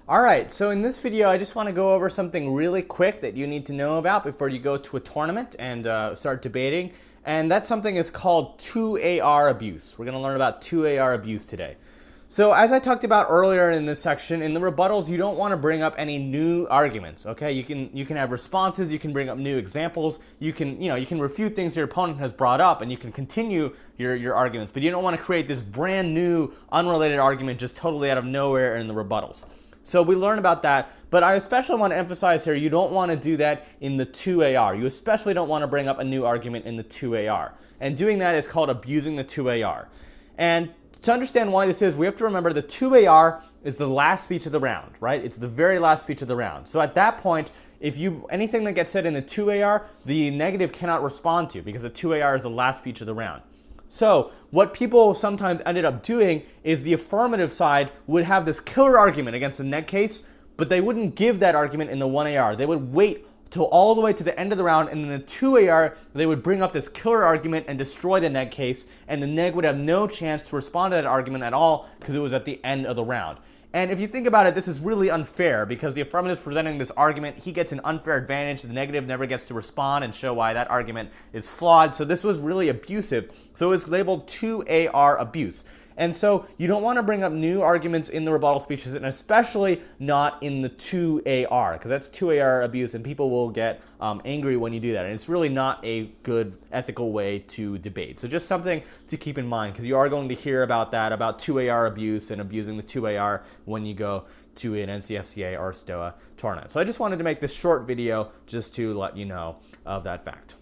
All right, so in this video, I just want to go over something really quick that you need to know about before you go to a tournament and start debating. And that something is called 2AR abuse. We're going to learn about 2AR abuse today. So as I talked about earlier in this section, in the rebuttals, you don't want to bring up any new arguments, okay? You can have responses, you can bring up new examples, you can refute things your opponent has brought up, and you can continue your arguments, but you don't want to create this brand new, unrelated argument just totally out of nowhere in the rebuttals. So we learn about that, but I especially want to emphasize here, you don't want to do that in the 2AR. You especially don't want to bring up a new argument in the 2AR. And doing that is called abusing the 2AR. And to understand why this is, we have to remember the 2AR is the last speech of the round, right? It's the very last speech of the round. So at that point, anything that gets said in the 2AR, the negative cannot respond to because the 2AR is the last speech of the round. So what people sometimes ended up doing is the affirmative side would have this killer argument against the neg case, but they wouldn't give that argument in the 1AR. They would wait till all the way to the end of the round, and in the 2AR, they would bring up this killer argument and destroy the neg case, and the neg would have no chance to respond to that argument at all because it was at the end of the round. And if you think about it, this is really unfair because the affirmative is presenting this argument. He gets an unfair advantage. The negative never gets to respond and show why that argument is flawed. So this was really abusive. So it's labeled 2AR abuse. And so you don't want to bring up new arguments in the rebuttal speeches, and especially not in the 2AR, because that's 2AR abuse, and people will get angry when you do that. And it's really not a good ethical way to debate. So just something to keep in mind, because you are going to hear about that, about 2AR abuse and abusing the 2AR when you go to an NCFCA or STOA tournament. So I just wanted to make this short video just to let you know of that fact.